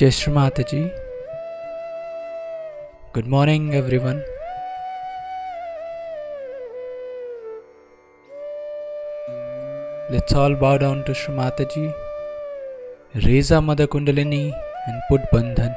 Jai Srimatiji. Good morning, everyone. Let's all bow down to Srimatiji, raise our Mother Kundalini and put Bandhan.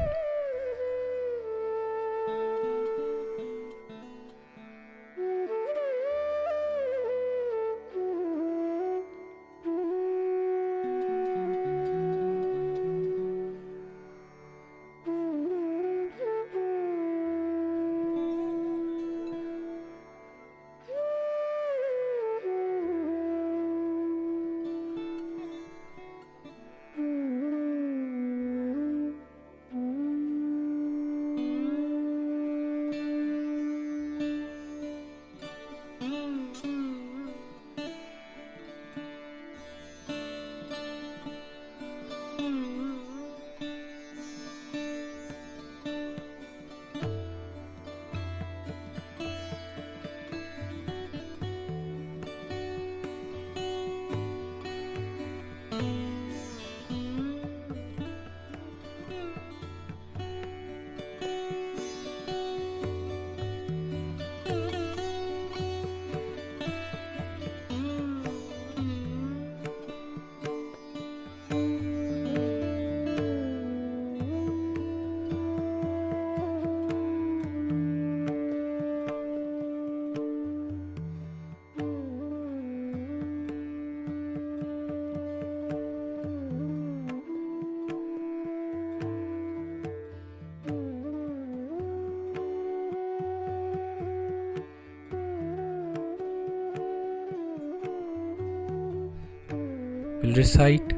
recite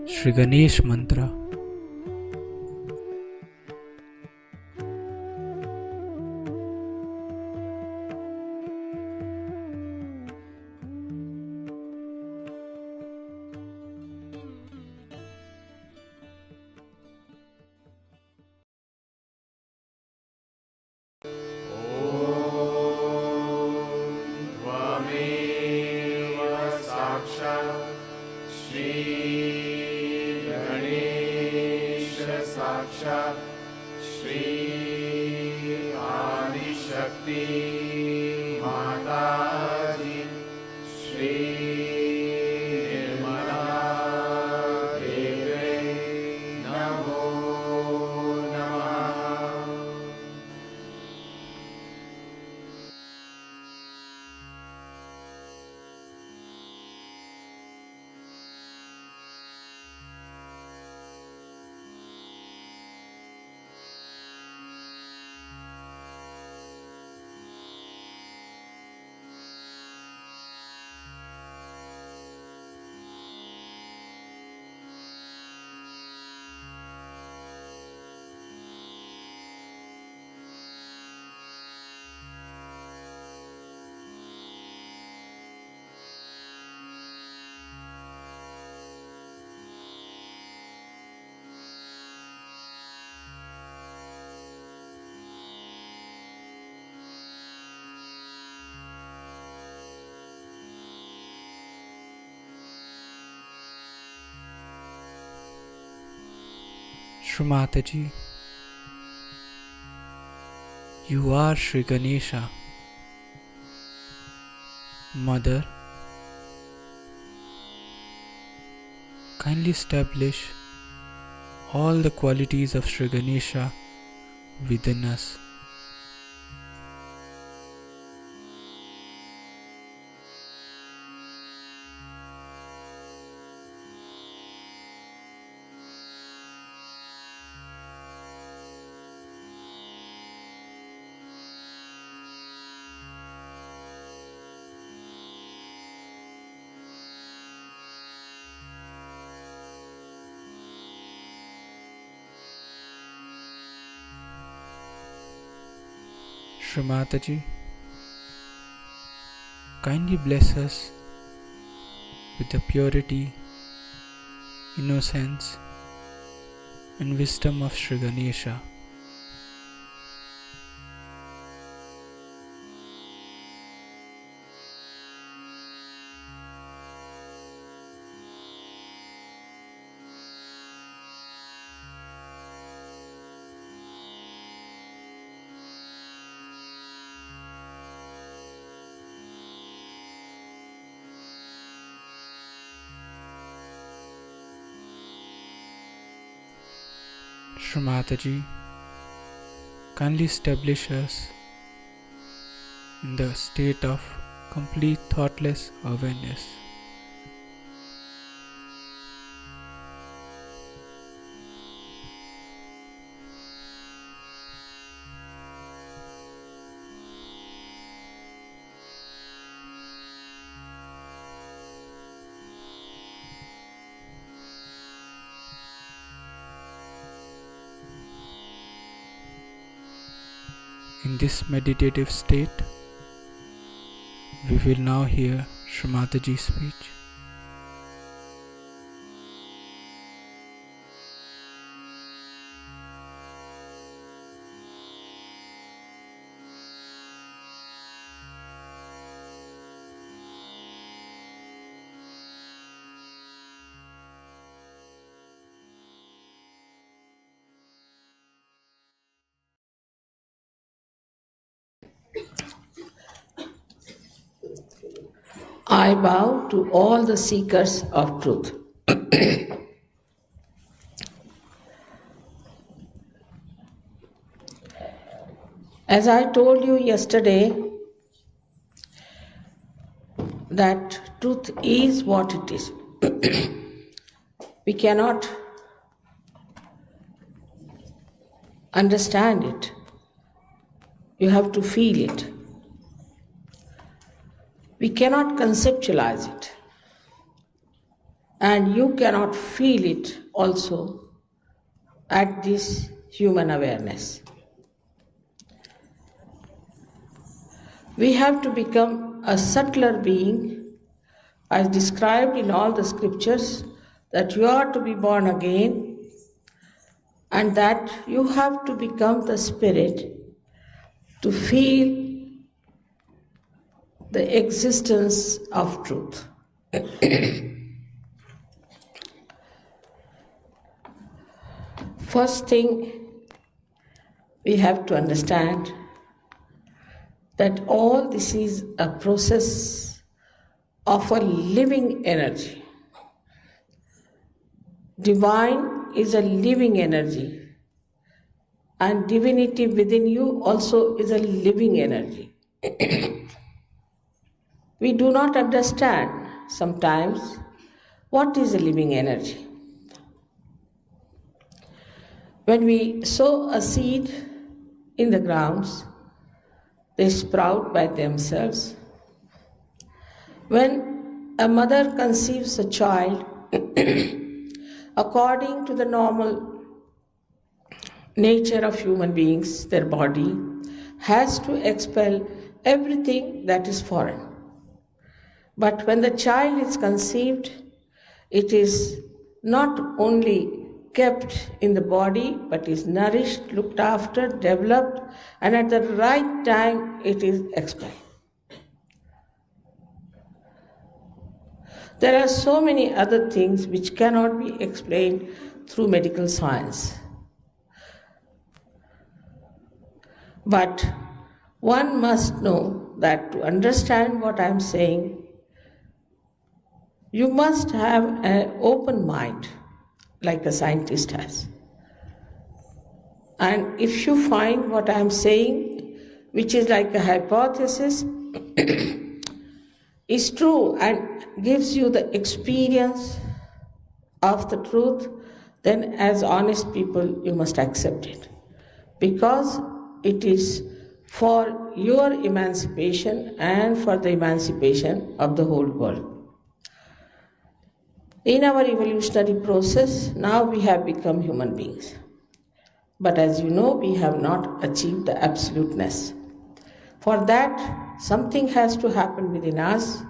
Shri Ganesh mantra. Srimatiji, you are Shri Ganesha. Mother, kindly establish all the qualities of Shri Ganesha within us. Srimatiji, kindly bless us with the purity, innocence, and wisdom of Shri Ganesha. Srimatiji, kindly establish us in the state of complete thoughtless awareness. In this meditative state, we will now hear Srimatiji speech. I bow to all the seekers of truth. As I told you yesterday, that truth is what it is. We cannot understand it. You have to feel it. We cannot conceptualize it. and you cannot feel it also at this human awareness. We have to become a subtler being, as described in all the scriptures, that you are to be born again and that you have to become the spirit to feel the existence of truth. First thing, we have to understand that all this is a process of a living energy. Divine is a living energy, and divinity within you also is a living energy. We do not understand sometimes what is a living energy. When we sow a seed in the grounds, they sprout by themselves. When a mother conceives a child, according to the normal nature of human beings, their body has to expel everything that is foreign. But when the child is conceived, it is not only kept in the body, but is nourished, looked after, developed, and at the right time it is expelled. There are so many other things which cannot be explained through medical science. But one must know that to understand what I am saying, you must have an open mind, like a scientist has. And if you find what I am saying, which is like a hypothesis, is true and gives you the experience of the truth, then as honest people you must accept it. Because it is for your emancipation and for the emancipation of the whole world. In our evolutionary process, now we have become human beings. But as you know, we have not achieved the absoluteness. For that, something has to happen within us.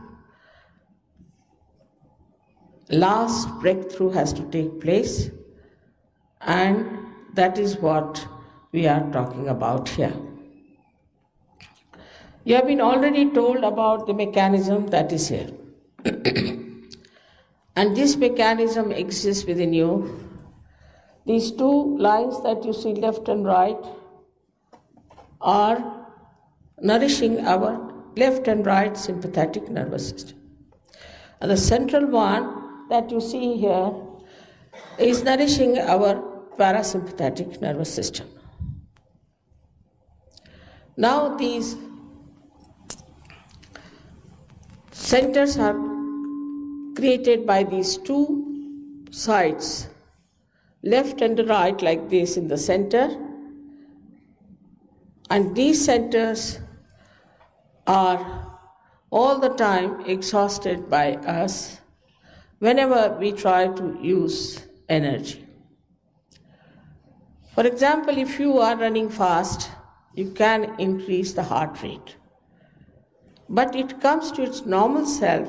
Last breakthrough has to take place, and that is what we are talking about here. You have been already told about the mechanism that is here. And this mechanism exists within you. These two lines that you see left and right are nourishing our left and right sympathetic nervous system. And the central one that you see here is nourishing our parasympathetic nervous system. Now these centers are created by these two sides, left and right, like this in the center. And these centers are all the time exhausted by us whenever we try to use energy. For example, if you are running fast, you can increase the heart rate. But it comes to its normal self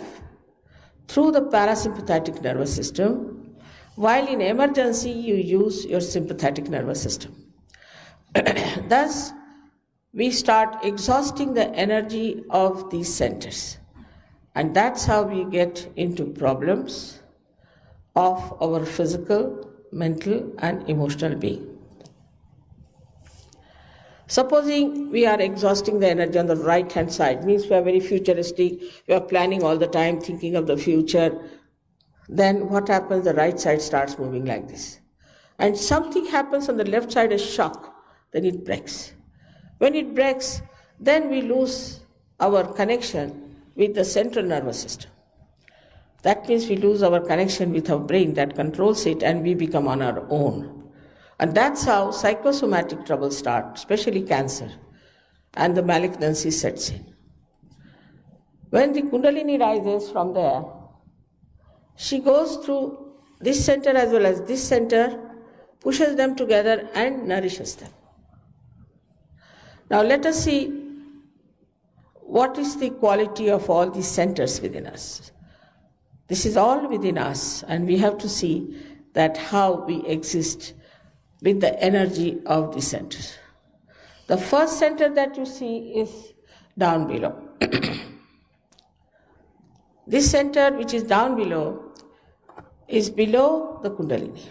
through the parasympathetic nervous system, while in emergency you use your sympathetic nervous system. Thus, we start exhausting the energy of these centers. And that's how we get into problems of our physical, mental, and emotional being. Supposing we are exhausting the energy on the right-hand side, means we are very futuristic, we are planning all the time, thinking of the future. Then what happens? The right side starts moving like this. And something happens on the left side, a shock, then it breaks. When it breaks, then we lose our connection with the central nervous system. That means we lose our connection with our brain that controls it, and we become on our own. And that's how psychosomatic troubles start, especially cancer, and the malignancy sets in. When the Kundalini rises from there, she goes through this center as well as this center, pushes them together and nourishes them. Now let us see what is the quality of all these centers within us. This is all within us, and we have to see that how we exist with the energy of the center. The first center that you see is down below. This center, which is down below, is below the Kundalini.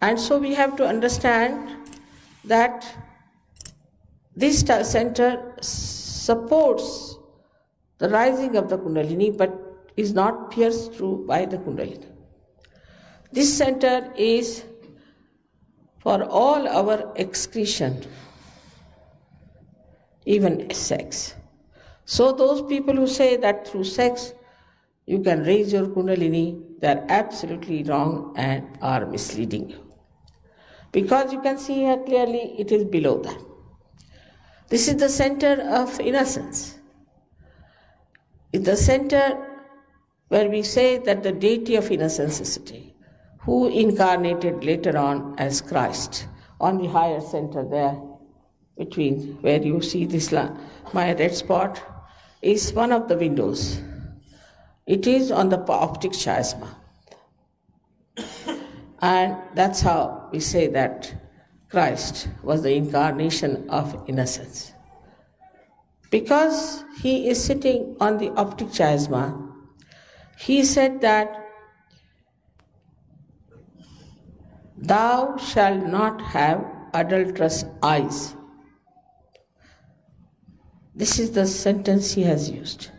And so we have to understand that this center supports the rising of the Kundalini but is not pierced through by the Kundalini. This center is for all our excretion, even sex. So those people who say that through sex you can raise your Kundalini, they are absolutely wrong and are misleading you. Because you can see here clearly it is below that. This is the center of innocence. It's the center where we say that the deity of innocentity, who incarnated later on as Christ, on the higher center there, between where you see this my red spot, is one of the windows. It is on the optic chiasma. And that's how we say that Christ was the incarnation of innocence. Because he is sitting on the optic chiasma, he said that thou shalt not have adulterous eyes. This is the sentence he has used.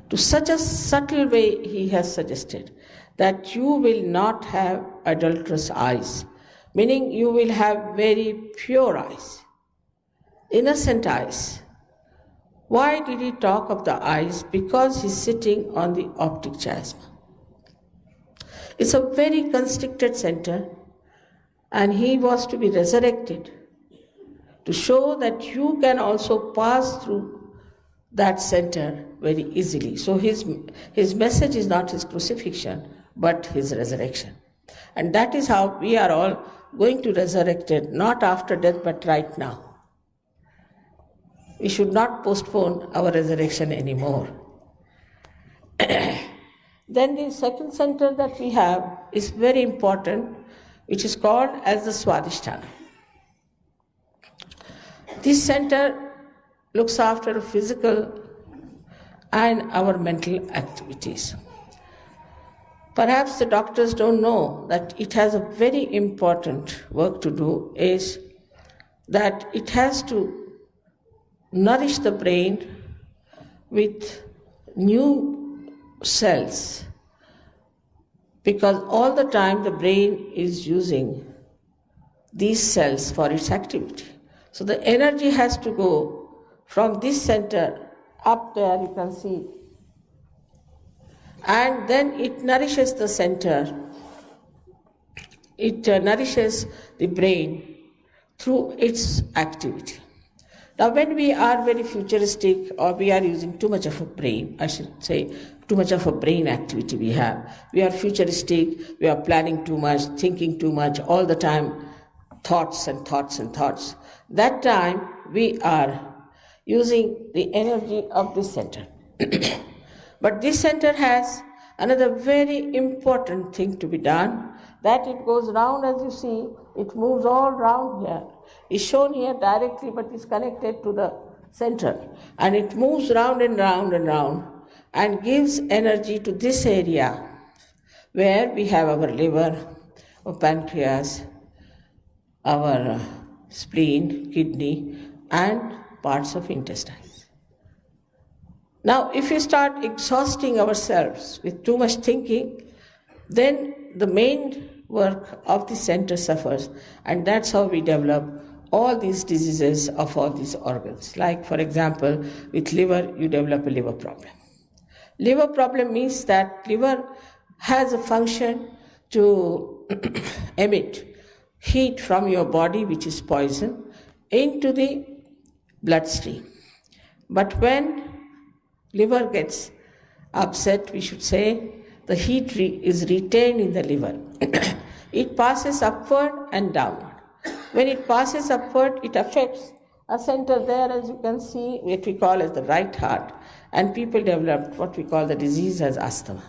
To such a subtle way he has suggested that you will not have adulterous eyes, meaning you will have very pure eyes, innocent eyes. Why did he talk of the eyes? Because he's sitting on the optic chiasma. It's a very constricted center, and he was to be resurrected to show that you can also pass through that center very easily. So his message is not his crucifixion, but his resurrection. And that is how we are all going to resurrected, not after death, but right now. We should not postpone our resurrection anymore. Then the second center that we have is very important, which is called as the Swadisthan. This center looks after physical and our mental activities. Perhaps the doctors don't know that it has a very important work to do, is that it has to nourish the brain with new cells, because all the time the brain is using these cells for its activity. So the energy has to go from this center up there, you can see, and then it nourishes the center. It nourishes the brain through its activity. Now when we are very futuristic, or we are using too much of a brain, I should say too much of a brain activity we have, we are futuristic, we are planning too much, thinking too much, all the time thoughts and thoughts and thoughts. That time we are using the energy of this center. But this center has another very important thing to be done, that it goes round, as you see, it moves all round here. It's shown here directly, but it's connected to the center. And it moves round and round and round and gives energy to this area where we have our liver, our pancreas, our spleen, kidney, and parts of intestines. Now, if we start exhausting ourselves with too much thinking, then the main work of the center suffers, and that's how we develop all these diseases of all these organs. Like, for example, with liver, you develop a liver problem. Liver problem means that liver has a function to emit heat from your body, which is poison, into the bloodstream. But when liver gets upset, we should say the heat is retained in the liver. It passes upward and downward. When it passes upward, it affects a center there, as you can see, what we call as the right heart, and people develop what we call the disease as asthma.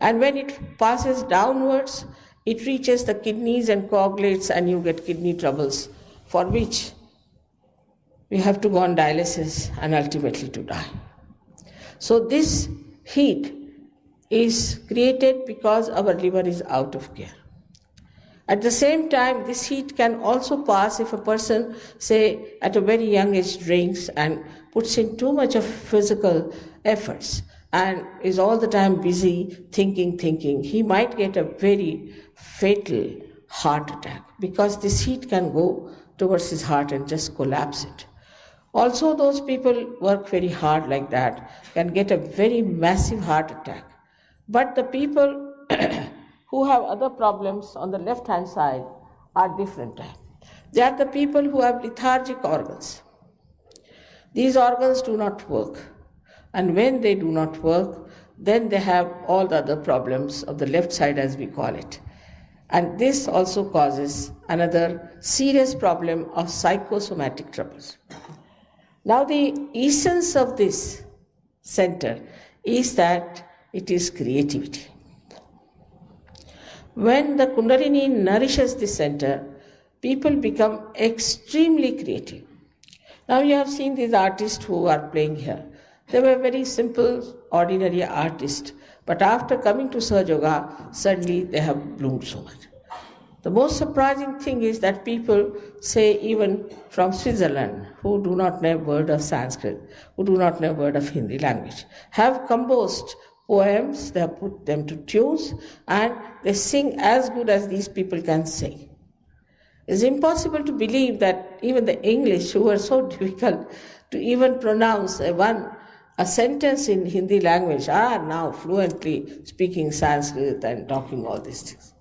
And when it passes downwards, it reaches the kidneys and coagulates, and you get kidney troubles, for which we have to go on dialysis and ultimately to die. So this heat is created because our liver is out of gear. At the same time, this heat can also pass if a person, say, at a very young age drinks and puts in too much of physical efforts and is all the time busy thinking. He might get a very fatal heart attack because this heat can go towards his heart and just collapse it. Also, those people work very hard like that can get a very massive heart attack. But the people who have other problems on the left-hand side are different. They are the people who have lethargic organs. These organs do not work. And when they do not work, then they have all the other problems of the left side, as we call it. And this also causes another serious problem of psychosomatic troubles. Now, the essence of this center is that it is creativity. When the Kundalini nourishes the center, people become extremely creative. Now you have seen these artists who are playing here. They were very simple, ordinary artists, but after coming to Sahaja Yoga, suddenly they have bloomed so much. The most surprising thing is that people, say even from Switzerland, who do not know a word of Sanskrit, who do not know a word of Hindi language, have composed poems, they have put them to tunes, and they sing as good as these people can sing. It's impossible to believe that even the English, who are so difficult to even pronounce a sentence in Hindi language, are now fluently speaking Sanskrit and talking all these things.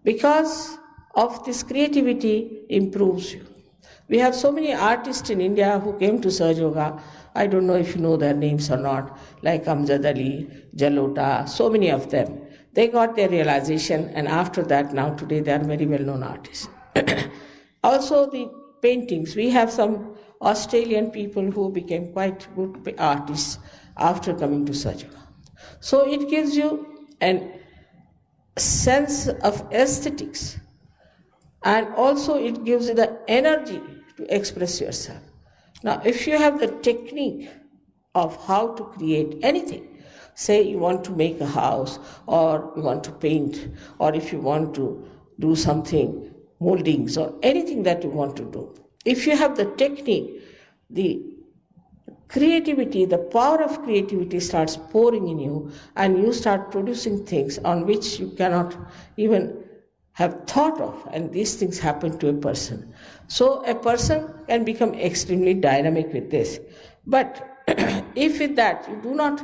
Because of this creativity improves you. We have so many artists in India who came to Sahaja Yoga. I don't know if you know their names or not, like Amjad Ali, Jalota, so many of them. They got their realization, and after that, now today they are very well-known artists. Also the paintings. We have some Australian people who became quite good artists after coming to Sahaja Yoga. So it gives you a sense of aesthetics, and also it gives you the energy to express yourself. Now, if you have the technique of how to create anything, say you want to make a house, or you want to paint, or if you want to do something, moldings, or anything that you want to do, if you have the technique, the creativity, the power of creativity starts pouring in you, and you start producing things on which you cannot even have thought of, and these things happen to a person. So a person can become extremely dynamic with this. But if with that you do not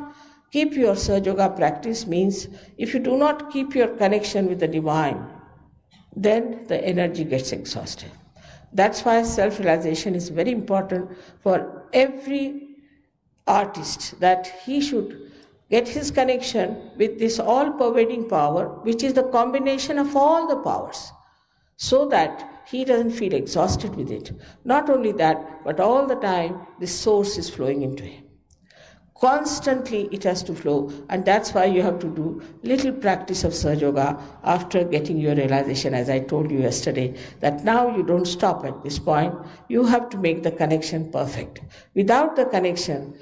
keep your Sahaja Yoga practice, means if you do not keep your connection with the divine, then the energy gets exhausted. That's why self-realization is very important for every artist, that he should get his connection with this all-pervading power, which is the combination of all the powers, so that he doesn't feel exhausted with it. Not only that, but all the time this source is flowing into him. Constantly it has to flow, and that's why you have to do little practice of Sahaja Yoga after getting your realization, as I told you yesterday, that now you don't stop at this point. You have to make the connection perfect. Without the connection,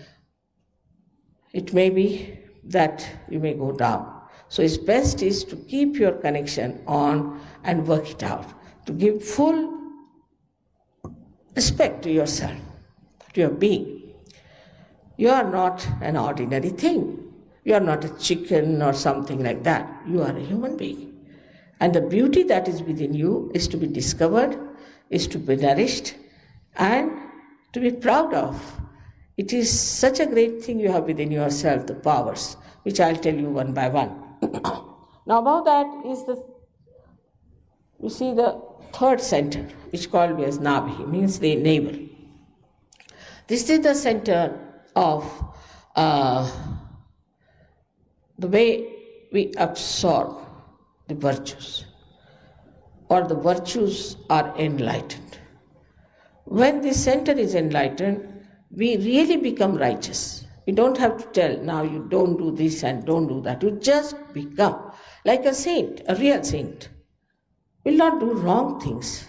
it may be that you may go down. So it's best is to keep your connection on and work it out, to give full respect to yourself, to your being. You are not an ordinary thing. You are not a chicken or something like that. You are a human being. And the beauty that is within you is to be discovered, is to be nourished, and to be proud of. It is such a great thing you have within yourself, the powers, which I'll tell you one by one. Now above that is you see the third center, which called as Nabhi, means the navel. This is the center of the way we absorb the virtues, or the virtues are enlightened. When this center is enlightened, we really become righteous. We don't have to tell, now you don't do this and don't do that. You just become like a saint, a real saint. Will not do wrong things.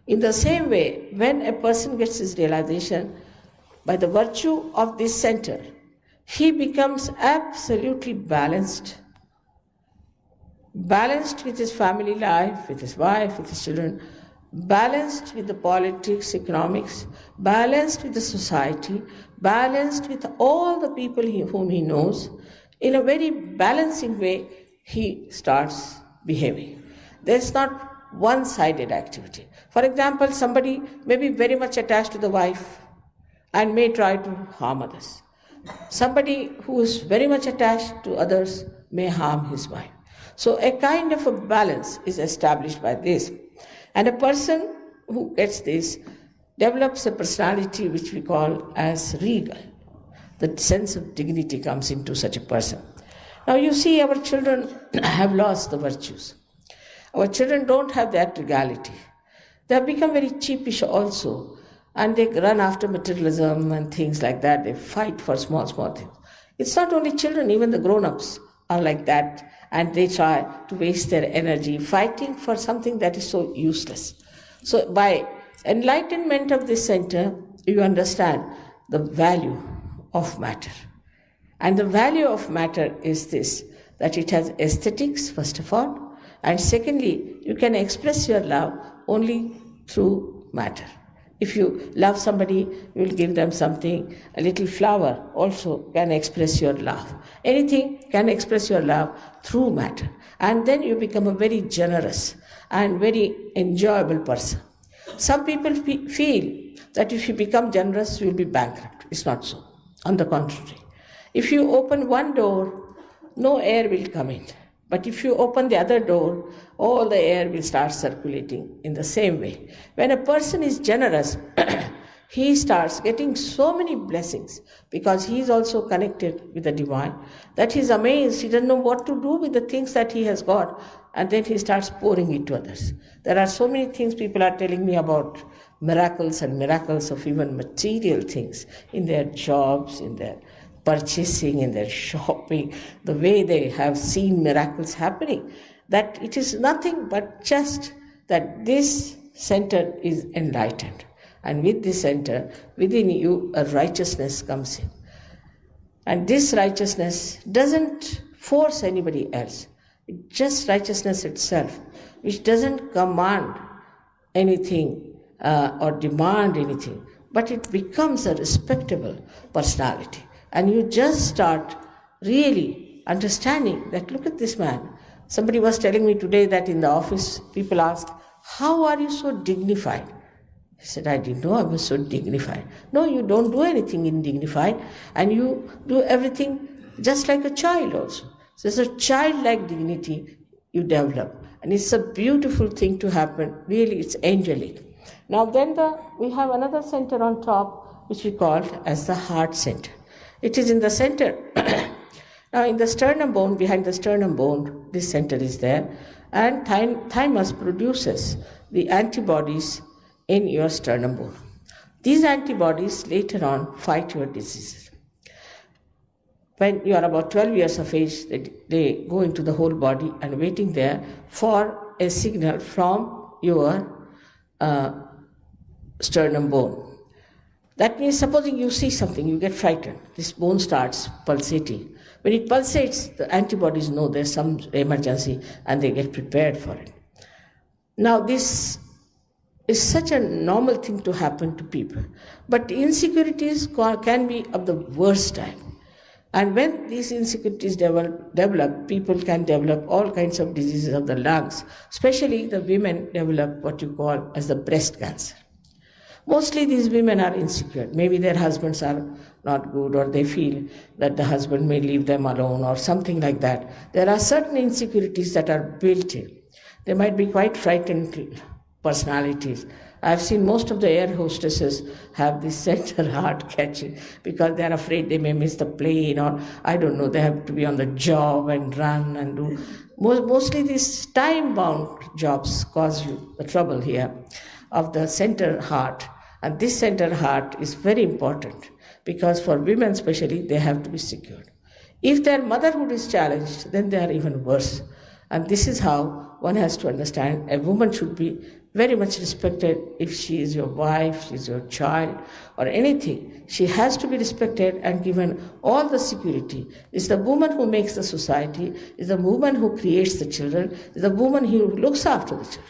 In the same way, when a person gets his realization, by the virtue of this center, he becomes absolutely balanced. Balanced with his family life, with his wife, with his children, balanced with the politics, economics, balanced with the society, balanced with all the people whom he knows. In a very balancing way, he starts behaving. There's not one-sided activity. For example, somebody may be very much attached to the wife and may try to harm others. Somebody who is very much attached to others may harm his wife. So a kind of a balance is established by this. And a person who gets this develops a personality which we call as regal. The sense of dignity comes into such a person. Now you see, our children have lost the virtues. Our children don't have that regality. They have become very cheapish also, and they run after materialism and things like that. They fight for small things. It's not only children, even the grown-ups are like that, and they try to waste their energy fighting for something that is so useless. So by enlightenment of this center, you understand the value of matter. And the value of matter is this, that it has aesthetics, first of all, and secondly, you can express your love only through matter. If you love somebody, you will give them something. A little flower also can express your love. Anything can express your love through matter. And then you become a very generous and very enjoyable person. Some people feel that if you become generous, you will be bankrupt. It's not so. On the contrary. If you open one door, no air will come in. But if you open the other door, all the air will start circulating in the same way. When a person is generous, he starts getting so many blessings because he is also connected with the divine that he's amazed. He doesn't know what to do with the things that he has got, and then he starts pouring it to others. There are so many things people are telling me about miracles and miracles of even material things in their jobs, in their purchasing, in their shopping, the way they have seen miracles happening, that it is nothing but just that this center is enlightened. And with this center, within you, a righteousness comes in. And this righteousness doesn't force anybody else. It's just righteousness itself, which doesn't command anything or demand anything, but it becomes a respectable personality. And you just start really understanding that, look at this man. Somebody was telling me today that in the office, people ask, how are you so dignified? I said, I didn't know I was so dignified. No, you don't do anything undignified, and you do everything just like a child also. So it's a childlike dignity you develop. And it's a beautiful thing to happen. Really, it's angelic. Now then we have another center on top, which we call as the heart center. It is in the center. Now in the sternum bone, behind the sternum bone, this center is there, and thymus produces the antibodies in your sternum bone. These antibodies later on fight your diseases. When you are about 12 years of age, they go into the whole body and waiting there for a signal from your sternum bone. That means, supposing you see something, you get frightened. This bone starts pulsating. When it pulsates, the antibodies know there's some emergency and they get prepared for it. Now, this is such a normal thing to happen to people. But insecurities can be of the worst type. And when these insecurities develop, people can develop all kinds of diseases of the lungs. Especially the women develop what you call as the breast cancer. Mostly these women are insecure. Maybe their husbands are not good, or they feel that the husband may leave them alone or something like that. There are certain insecurities that are built in. They might be quite frightened personalities, I've seen most of the air hostesses have this center heart catching because they're afraid they may miss the plane, or I don't know, they have to be on the job and run and do. Mostly these time-bound jobs cause you the trouble here of the center heart. And this center heart is very important because for women especially, they have to be secured. If their motherhood is challenged, then they are even worse. And this is how one has to understand a woman should be very much respected. If she is your wife, she is your child, or anything, she has to be respected and given all the security. It's the woman who makes the society, it's the woman who creates the children, it's the woman who looks after the children.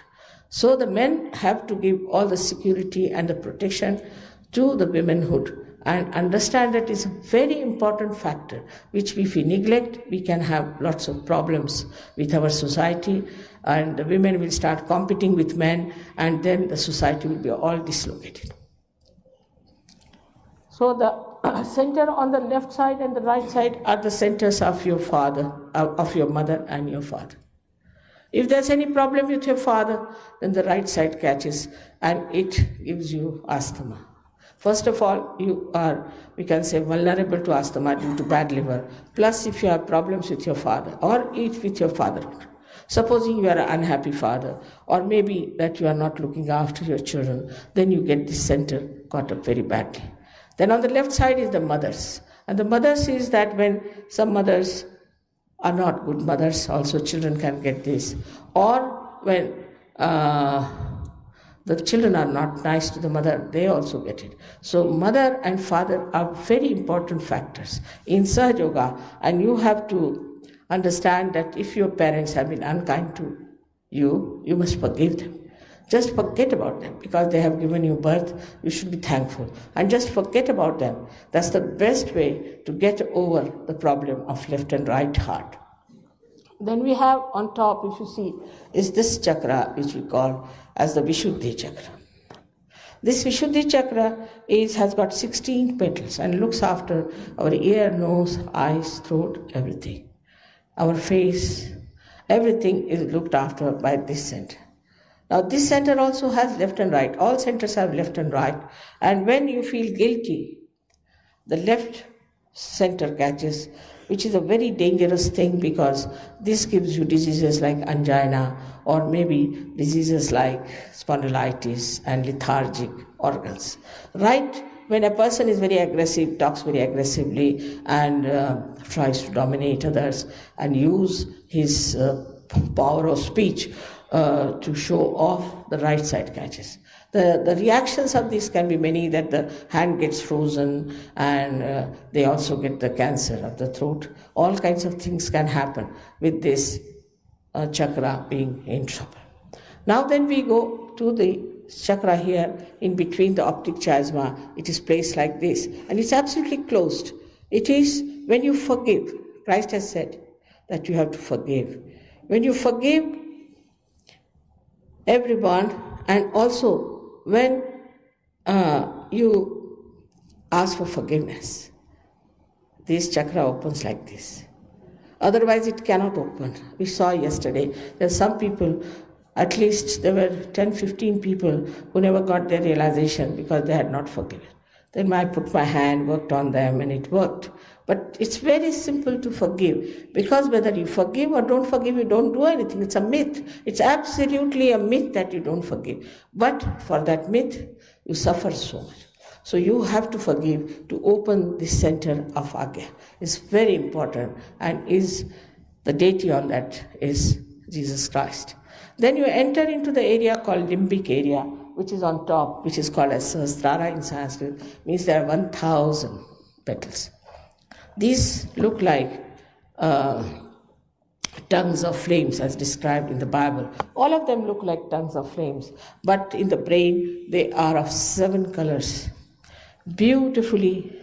So the men have to give all the security and the protection to the womanhood, and understand that is a very important factor, which if we neglect, we can have lots of problems with our society, and the women will start competing with men, and then the society will be all dislocated. So the center on the left side and the right side are the centers of your father, of your mother and your father. If there's any problem with your father, then the right side catches and it gives you asthma. First of all, you are, we can say, vulnerable to asthma due to bad liver. Plus, if you have problems with your father or eat with your fatherhood. Supposing you are an unhappy father, or maybe that you are not looking after your children, then you get this center caught up very badly. Then on the left side is the mothers. And the mothers is that when some mothers are not good mothers, also children can get this. Or when the children are not nice to the mother, they also get it. So mother and father are very important factors in Sahaja Yoga, and you have to understand that if your parents have been unkind to you, you must forgive them. Just forget about them because they have given you birth. You should be thankful and just forget about them. That's the best way to get over the problem of left and right heart. Then we have on top, if you see, is this chakra which we call as the Vishuddhi Chakra. This Vishuddhi Chakra has got 16 petals and looks after our ear, nose, eyes, throat, everything. Our face, everything is looked after by this center. Now this center also has left and right. All centers have left and right. And when you feel guilty, the left center catches, which is a very dangerous thing because this gives you diseases like angina or maybe diseases like spondylitis and lethargic organs. Right when a person is very aggressive, talks very aggressively and tries to dominate others and use his power of speech to show off, the right side catches. The reactions of this can be many, that the hand gets frozen and they also get the cancer of the throat. All kinds of things can happen with this chakra being in trouble. Now then we go to the chakra here in between the optic chiasma. It is placed like this and it's absolutely closed. It is when you forgive. Christ has said that you have to forgive. When you forgive everyone, and also when you ask for forgiveness, this chakra opens like this. Otherwise it cannot open. We saw yesterday there are some people, at least there were 10-15 people who never got their realization because they had not forgiven. Then I put my hand, worked on them, and it worked. But it's very simple to forgive, because whether you forgive or don't forgive, you don't do anything. It's a myth. It's absolutely a myth that you don't forgive. But for that myth, you suffer so much. So you have to forgive to open the center of Agya. It's very important, and is the deity on that is Jesus Christ. Then you enter into the area called limbic area, which is on top, which is called as Sahasrara in Sanskrit, means there are 1,000 petals. These look like tongues of flames as described in the Bible. All of them look like tongues of flames, but in the brain they are of 7 colors. Beautifully,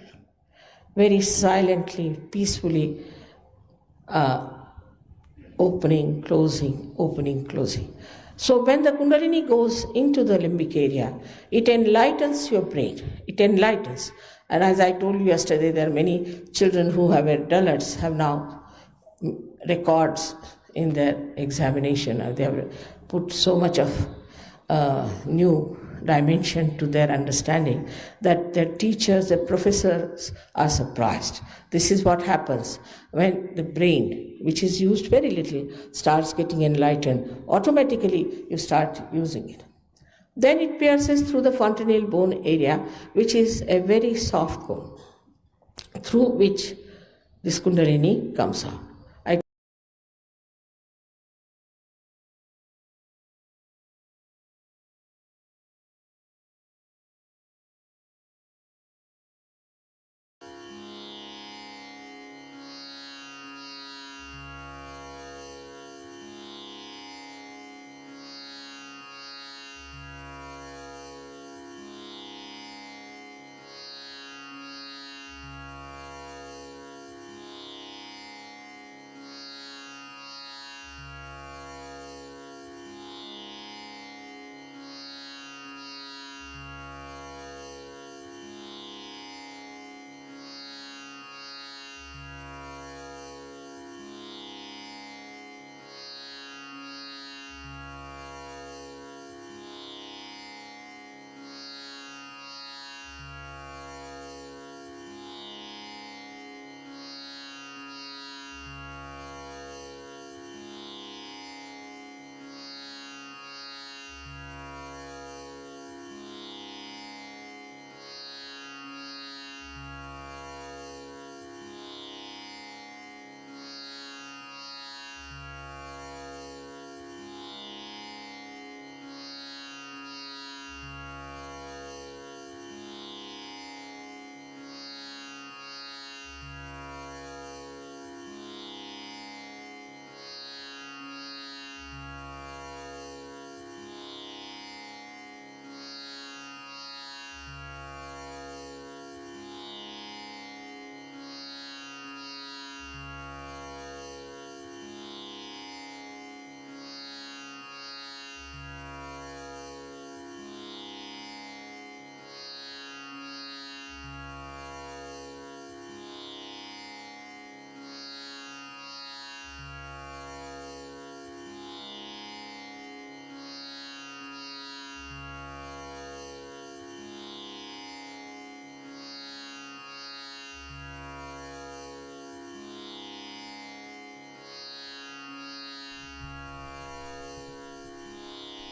very silently, peacefully opening, closing, opening, closing. So when the Kundalini goes into the limbic area, it enlightens your brain. It enlightens. And as I told you yesterday, there are many children who have dullards have now records in their examination. They have put so much of new dimension to their understanding that their teachers, their professors are surprised. This is what happens when the brain, which is used very little, starts getting enlightened. Automatically, you start using it. Then it pierces through the fontanelle bone area, which is a very soft bone, through which this Kundalini comes out.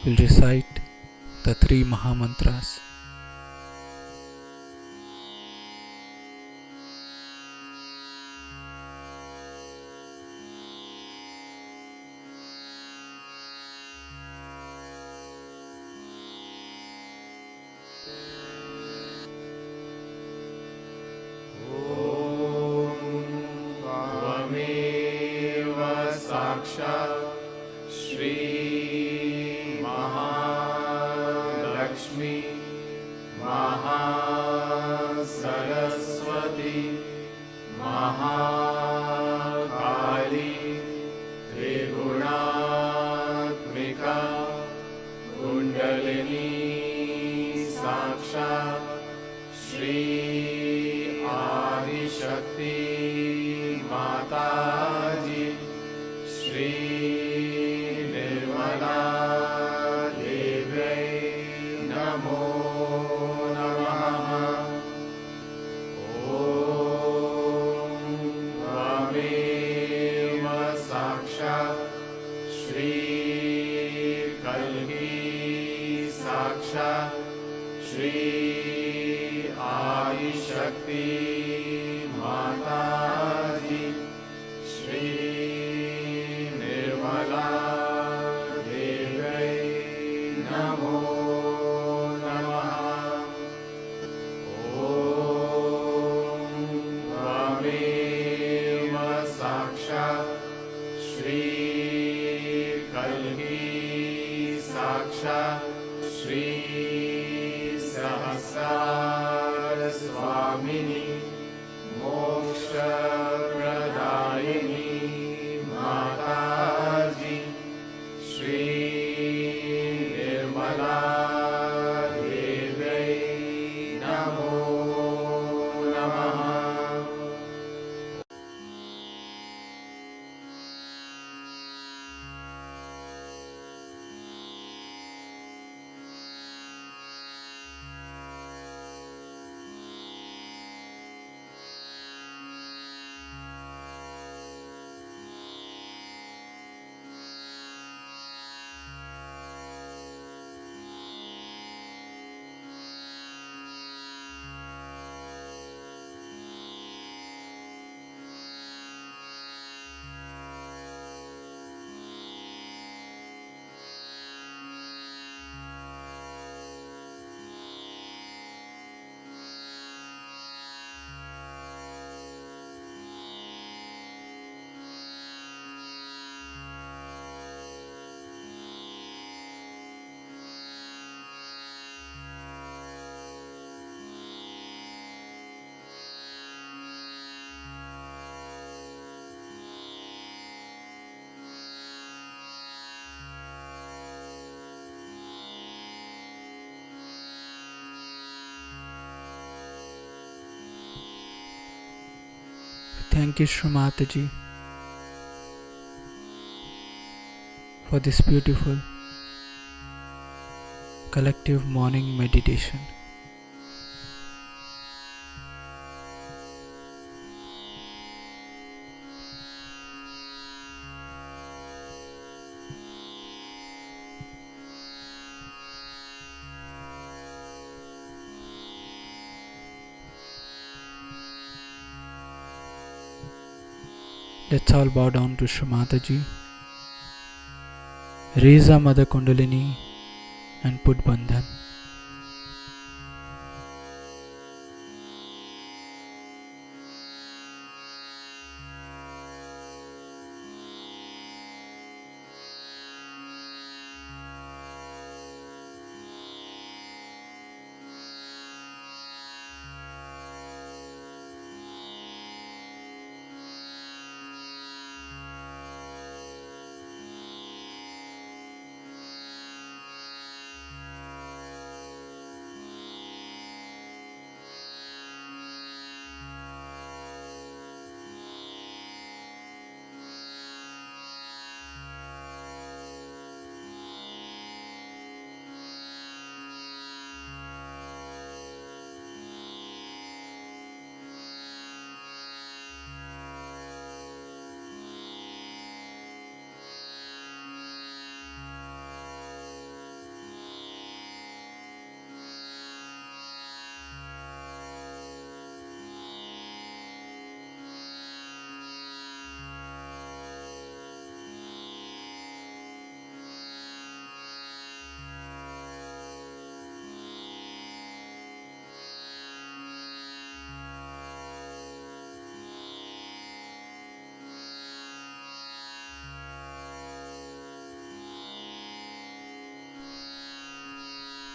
We'll recite the three Maha mantras. Maha Saraswati Maha Kali Trigunaatmika Kundalini Sakshat Shri Adi Shakti Mataji Shri Nirmala Deve Namo Shri Adi Shakti Mataji Shri Nirmala Deve Namo Namaha Om Tvameva Sakshat Shri Kalki Sakshat Shri Swamini Moksha Pradayini Mataji Shri Nirmala Deve Namo Namaha thank you, Srimatiji, for this beautiful collective morning meditation. Let's all bow down to Srimatiji, raise our Mother Kundalini and put Bandhan.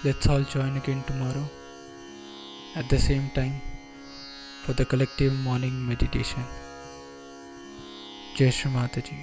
Let's all join again tomorrow at the same time for the collective morning meditation. Jai Srimatiji.